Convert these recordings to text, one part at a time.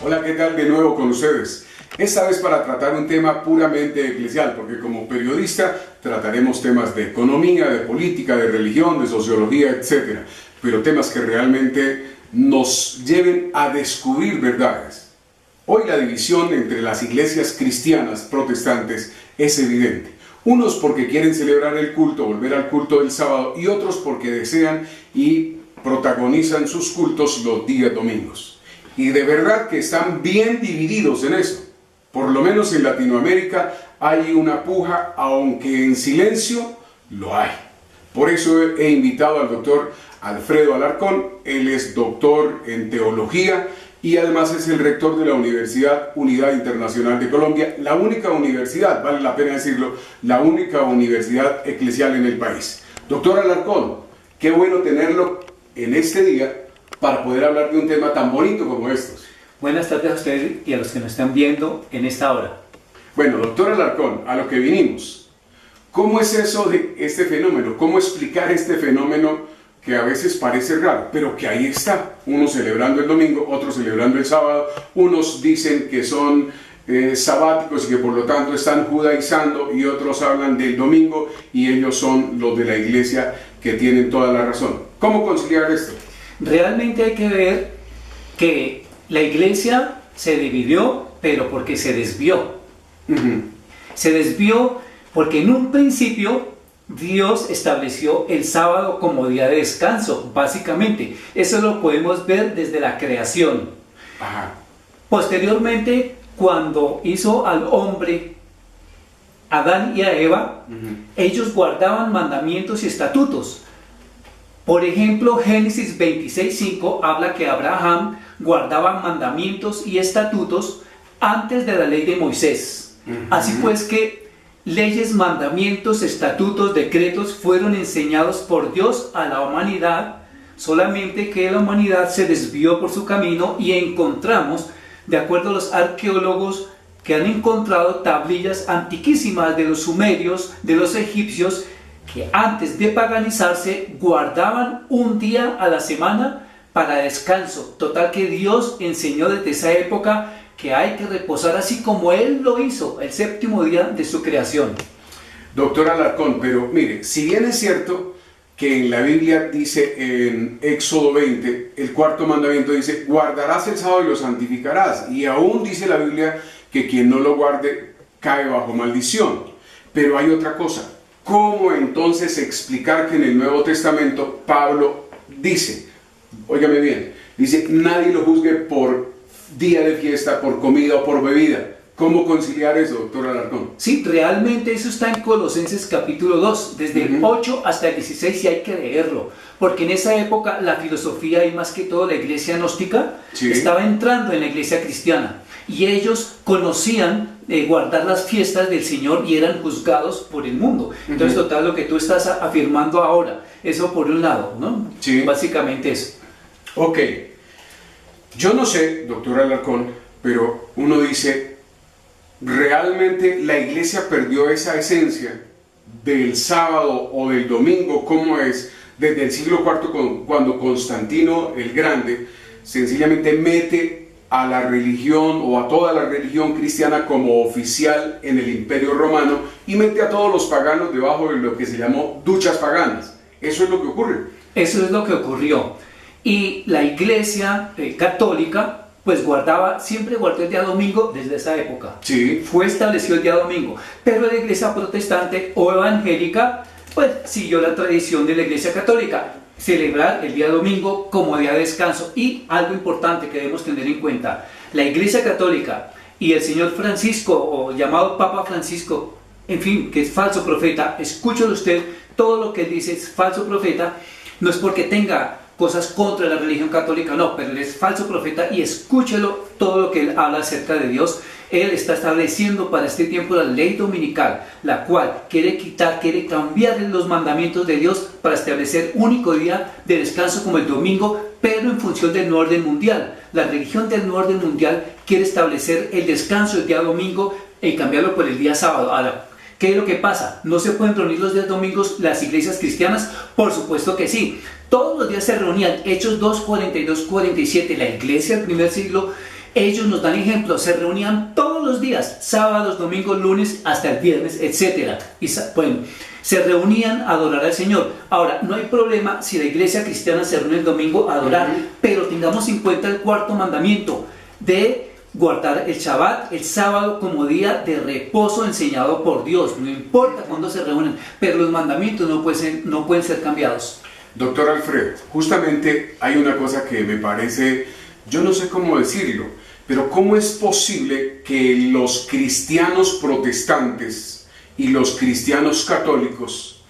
Hola, ¿qué tal? De nuevo con ustedes. Esta vez para tratar un tema puramente eclesial, porque como periodista trataremos temas de economía, de política, de religión, de sociología, etc. Pero temas que realmente nos lleven a descubrir verdades. Hoy la división entre las iglesias cristianas protestantes es evidente. Unos porque quieren celebrar el culto, volver al culto del sábado, y otros porque desean y protagonizan sus cultos los días domingos. Y de verdad que están bien divididos en eso. Por lo menos en Latinoamérica hay una puja, aunque en silencio lo hay. Por eso he invitado al doctor Alfredo Alarcón. Él es doctor en teología y además es el rector de la Universidad Unidad Internacional de Colombia, la única universidad, vale la pena decirlo, la única universidad eclesial en el país. Doctor Alarcón, qué bueno tenerlo en este día para poder hablar de un tema tan bonito como estos. Buenas tardes a ustedes y a los que nos están viendo en esta hora. Bueno, doctor Alarcón, a lo que vinimos. ¿Cómo es eso de este fenómeno? ¿Cómo explicar este fenómeno que a veces parece raro, pero que ahí está? Unos celebrando el domingo, otros celebrando el sábado, unos dicen que son sabáticos y que por lo tanto están judaizando, y otros hablan del domingo y ellos son los de la iglesia que tienen toda la razón. ¿Cómo conciliar esto? Realmente hay que ver que la iglesia se dividió, pero porque se desvió. Se desvió porque en un principio Dios estableció el sábado como día de descanso, básicamente. Eso lo podemos ver desde la creación. Ajá. Posteriormente, cuando hizo al hombre, Adán y a Eva, ellos guardaban mandamientos y estatutos. Por ejemplo, Génesis 26:5 habla que Abraham guardaba mandamientos y estatutos antes de la ley de Moisés. Así pues que leyes, mandamientos, estatutos, decretos fueron enseñados por Dios a la humanidad, solamente que la humanidad se desvió por su camino y encontramos, de acuerdo a los arqueólogos, que han encontrado tablillas antiquísimas de los sumerios, de los egipcios, que antes de paganizarse guardaban un día a la semana para descanso. Total que Dios enseñó desde esa época que hay que reposar así como Él lo hizo, el séptimo día de su creación. Doctor Alarcón, pero mire, si bien es cierto que en la Biblia dice en Éxodo 20, el cuarto mandamiento dice, guardarás el sábado y lo santificarás, y aún dice la Biblia que quien no lo guarde cae bajo maldición. Pero hay otra cosa. ¿Cómo entonces explicar que en el Nuevo Testamento Pablo dice, óigame bien, dice, nadie lo juzgue por día de fiesta, por comida o por bebida? ¿Cómo conciliar eso, doctor Alarcón? Sí, realmente eso está en Colosenses capítulo 2, desde el 8 hasta el 16, y hay que leerlo, porque en esa época la filosofía y más que todo la iglesia gnóstica estaba entrando en la iglesia cristiana, y ellos conocían guardar las fiestas del Señor y eran juzgados por el mundo. Entonces, total, lo que tú estás afirmando ahora, eso por un lado, ¿no? Sí. Básicamente eso. Ok. Yo no sé, doctor Alarcón, pero uno dice, ¿realmente la iglesia perdió esa esencia del sábado o del domingo? ¿Cómo es? Desde el siglo IV, cuando Constantino el Grande sencillamente mete a la religión o a toda la religión cristiana como oficial en el Imperio Romano y mete a todos los paganos debajo de lo que se llamó duchas paganas. Eso es lo que ocurre. Eso es lo que ocurrió. Y la iglesia católica pues siempre guardó el día domingo desde esa época. Sí. Fue establecido el día domingo. Pero la iglesia protestante o evangélica pues siguió la tradición de la iglesia católica, celebrar el día domingo como día de descanso. Y algo importante que debemos tener en cuenta, la iglesia católica y el señor Francisco, o llamado Papa Francisco, en fin, que es falso profeta, escúchelo usted, todo lo que él dice es falso profeta, no es porque tenga cosas contra la religión católica, no, pero él es falso profeta, y escúchelo todo lo que él habla acerca de Dios. Él está estableciendo para este tiempo la ley dominical, la cual quiere cambiar los mandamientos de Dios para establecer único día de descanso como el domingo, pero en función del nuevo orden mundial. La religión del nuevo orden mundial quiere establecer el descanso del día domingo y cambiarlo por el día sábado. Ahora, ¿qué es lo que pasa? ¿No se pueden reunir los días domingos las iglesias cristianas? Por supuesto que sí. Todos los días se reunían. Hechos 2, 42, 47. La iglesia del primer siglo Ellos nos dan ejemplo, se reunían todos los días, sábados, domingos, lunes, hasta el viernes, etc. Bueno, se reunían a adorar al Señor. Ahora, no hay problema si la iglesia cristiana se reúne el domingo a adorar, pero tengamos en cuenta el cuarto mandamiento de guardar el Shabbat, el sábado, como día de reposo enseñado por Dios. No importa cuándo se reúnen, pero los mandamientos no pueden ser cambiados. Doctor Alfredo, justamente hay una cosa que me parece, yo no sé cómo decirlo, pero ¿cómo es posible que los cristianos protestantes y los cristianos católicos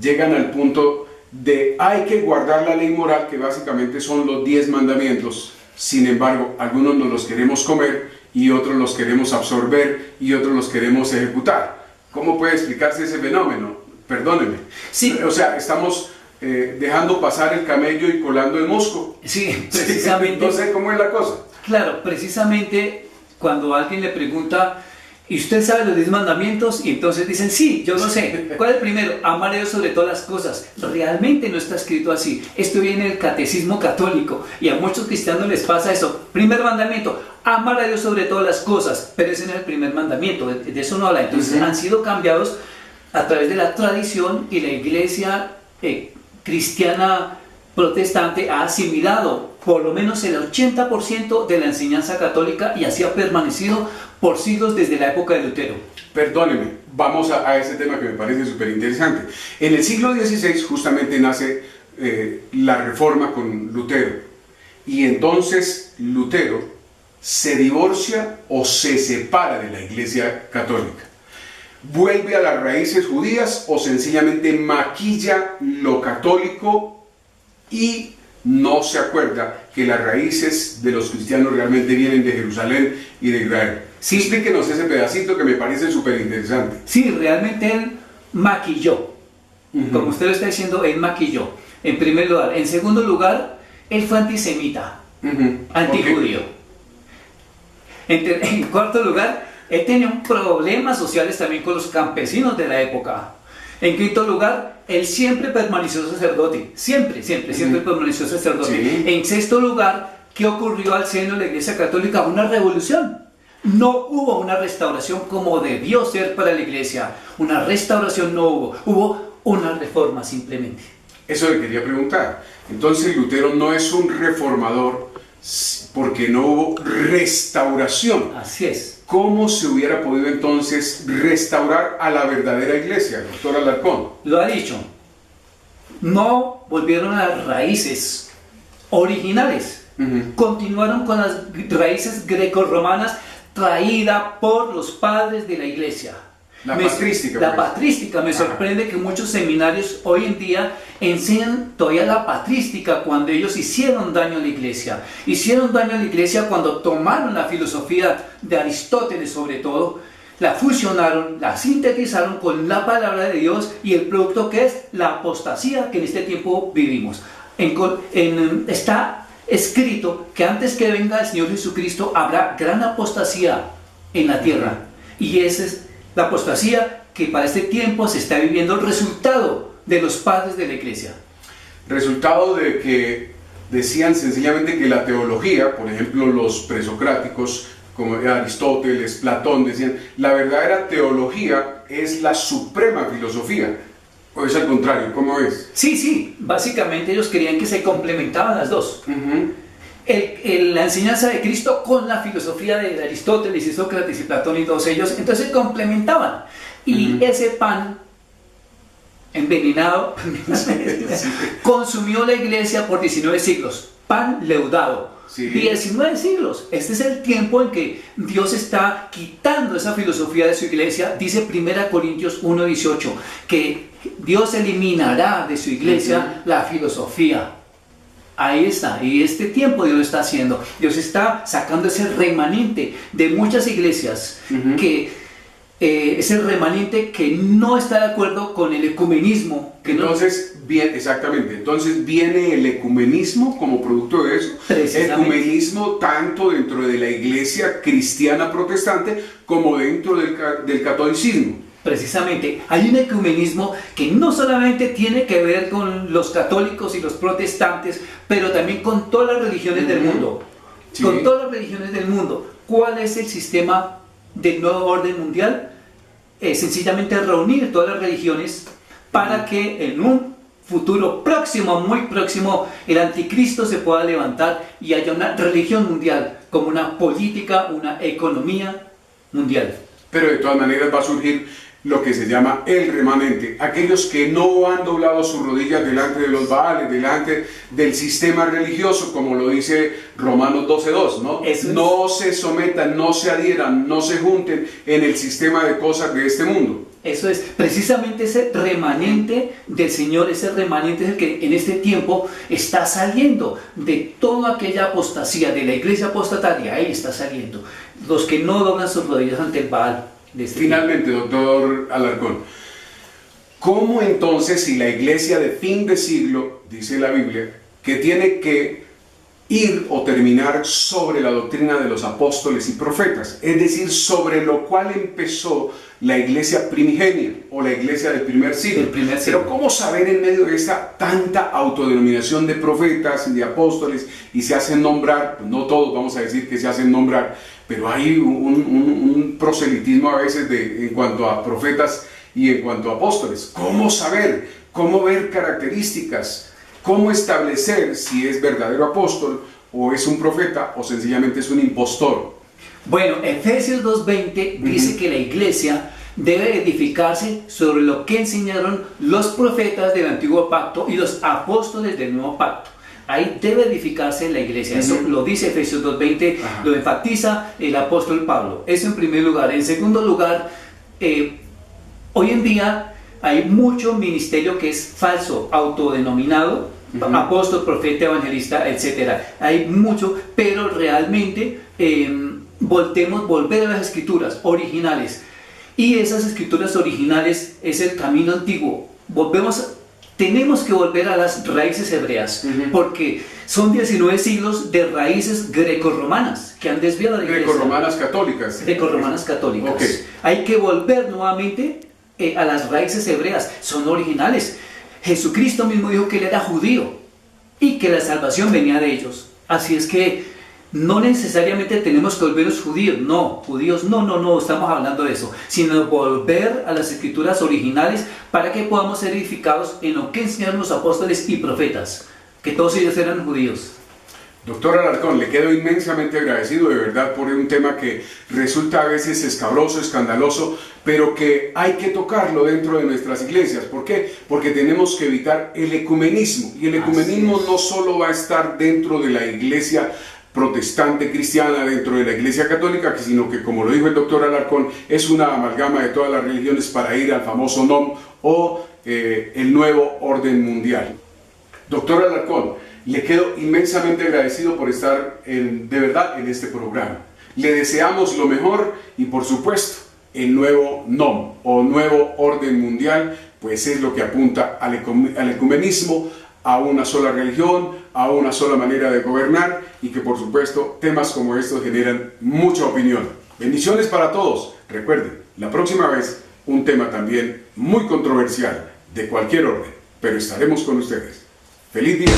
llegan al punto de hay que guardar la ley moral, que básicamente son los 10 mandamientos? Sin embargo, algunos nos los queremos comer y otros los queremos absorber y otros los queremos ejecutar. ¿Cómo puede explicarse ese fenómeno? Perdóneme. Sí. O sea, estamos dejando pasar el camello y colando el mosco. Sí, precisamente. No sé cómo es la cosa. Claro, precisamente cuando alguien le pregunta, ¿y usted sabe los 10 mandamientos? Y entonces dicen, sí, yo lo sé. ¿Cuál es el primero? Amar a Dios sobre todas las cosas. Realmente no está escrito así. Esto viene del catecismo católico y a muchos cristianos les pasa eso. Primer mandamiento, amar a Dios sobre todas las cosas. Pero ese no es el primer mandamiento, de eso no habla. Entonces han sido cambiados a través de la tradición y la iglesia cristiana protestante ha asimilado por lo menos el 80% de la enseñanza católica y así ha permanecido por siglos desde la época de Lutero. Perdóneme, vamos a ese tema que me parece súper interesante. En el siglo XVI justamente nace la reforma con Lutero y entonces Lutero se divorcia o se separa de la Iglesia Católica. Vuelve a las raíces judías o sencillamente maquilla lo católico y no se acuerda que las raíces de los cristianos realmente vienen de Jerusalén y de Israel. Sí. Explíquenos ese pedacito que me parece súper interesante. Sí, realmente él maquilló. Como usted lo está diciendo, él maquilló. En primer lugar. En segundo lugar, él fue antisemita, antijudío. En cuarto lugar, él tenía problemas sociales también con los campesinos de la época. En quinto lugar, él siempre permaneció sacerdote. Siempre permaneció sacerdote. Sí. En sexto lugar, ¿qué ocurrió al seno de la Iglesia Católica? Una revolución. No hubo una restauración como debió ser para la Iglesia. Una restauración no hubo. Hubo una reforma simplemente. Eso le quería preguntar. Entonces Lutero no es un reformador porque no hubo restauración. Así es. ¿Cómo se hubiera podido entonces restaurar a la verdadera iglesia, doctor Alarcón? Lo ha dicho. No volvieron a las raíces originales. Continuaron con las raíces grecorromanas traídas por los padres de la iglesia. La patrística. La patrística. Me sorprende que muchos seminarios hoy en día enseñan todavía la patrística cuando ellos hicieron daño a la iglesia. Hicieron daño a la iglesia cuando tomaron la filosofía de Aristóteles sobre todo, la fusionaron, la sintetizaron con la palabra de Dios y el producto que es la apostasía que en este tiempo vivimos. Está escrito que antes que venga el Señor Jesucristo habrá gran apostasía en la tierra y esa es la apostasía que para este tiempo se está viviendo, el resultado de los padres de la iglesia. Resultado de que decían sencillamente que la teología, por ejemplo los presocráticos, como Aristóteles, Platón, decían, la verdadera teología es la suprema filosofía. ¿O es al contrario? ¿Cómo es? Sí, básicamente ellos querían que se complementaban las dos. La enseñanza de Cristo con la filosofía de Aristóteles y Sócrates y Platón y todos ellos, entonces se complementaban. Y ese pan envenenado consumió la iglesia por 19 siglos. Pan leudado. Sí. 19 siglos. Este es el tiempo en que Dios está quitando esa filosofía de su iglesia. Dice 1 Corintios 1:18 que Dios eliminará de su iglesia la filosofía. Ahí está, y este tiempo Dios lo está haciendo. Dios está sacando ese remanente de muchas iglesias que ese remanente que no está de acuerdo con el ecumenismo. Entonces viene el ecumenismo como producto de eso. Ecumenismo tanto dentro de la iglesia cristiana protestante como dentro del catolicismo. Precisamente, hay un ecumenismo que no solamente tiene que ver con los católicos y los protestantes, pero también con todas las religiones del mundo. Sí. con todas las religiones del mundo, ¿cuál es el sistema del nuevo orden mundial? Sencillamente reunir todas las religiones para que en un futuro próximo, muy próximo, el anticristo se pueda levantar y haya una religión mundial, como una política, una economía mundial. Pero de todas maneras va a surgir lo que se llama el remanente, aquellos que no han doblado sus rodillas delante de los Baales, delante del sistema religioso, como lo dice Romanos 12:2, ¿no? No se sometan, no se adhieran, no se junten en el sistema de cosas de este mundo. Eso es, precisamente ese remanente del Señor, ese remanente es el que en este tiempo está saliendo de toda aquella apostasía, de la iglesia apostataria, ahí está saliendo. Los que no doblan sus rodillas ante el Baal. Finalmente, doctor Alarcón, ¿cómo entonces si la iglesia de fin de siglo, dice la Biblia, que tiene que ir o terminar sobre la doctrina de los apóstoles y profetas, es decir, sobre lo cual empezó la iglesia primigenia o la iglesia del primer siglo? Pero ¿cómo saber en medio de esta tanta autodenominación de profetas y de apóstoles y se hacen nombrar, pues no todos vamos a decir que se hacen nombrar, pero hay un proselitismo a veces en cuanto a profetas y en cuanto a apóstoles? ¿Cómo saber? ¿Cómo ver características? ¿Cómo establecer si es verdadero apóstol o es un profeta o sencillamente es un impostor? Bueno, Efesios 2:20 dice que la iglesia debe edificarse sobre lo que enseñaron los profetas del antiguo pacto y los apóstoles del nuevo pacto. Ahí debe edificarse la iglesia. Eso lo dice Efesios 2:20, lo enfatiza el apóstol Pablo. Eso en primer lugar. En segundo lugar, hoy en día hay mucho ministerio que es falso, autodenominado, apóstol, profeta, evangelista, etc. Hay mucho, pero realmente volver a las escrituras originales. Y esas escrituras originales es el camino antiguo. Tenemos que volver a las raíces hebreas, porque son 19 siglos de raíces grecorromanas que han desviado la iglesia. Grecorromanas católicas. Grecorromanas católicas. Okay. Hay que volver nuevamente a las raíces hebreas, son originales. Jesucristo mismo dijo que él era judío y que la salvación venía de ellos. Así es que no necesariamente tenemos que volvernos judíos, no, estamos hablando de eso, sino volver a las escrituras originales para que podamos ser edificados en lo que enseñaron los apóstoles y profetas, que todos ellos eran judíos. Doctor Alarcón, le quedo inmensamente agradecido de verdad por un tema que resulta a veces escabroso, escandaloso, pero que hay que tocarlo dentro de nuestras iglesias. ¿Por qué? Porque tenemos que evitar el ecumenismo, y el ecumenismo no solo va a estar dentro de la iglesia protestante cristiana, dentro de la iglesia católica, sino que, como lo dijo el doctor Alarcón, es una amalgama de todas las religiones para ir al famoso NOM o el nuevo orden mundial. Doctor Alarcón, le quedo inmensamente agradecido por estar de verdad en este programa. Le deseamos lo mejor y, por supuesto, el nuevo NOM o nuevo orden mundial, pues es lo que apunta al ecumenismo, a una sola religión, a una sola manera de gobernar, y que por supuesto temas como estos generan mucha opinión. Bendiciones para todos. Recuerden, la próxima vez un tema también muy controversial, de cualquier orden, pero estaremos con ustedes. ¡Feliz día!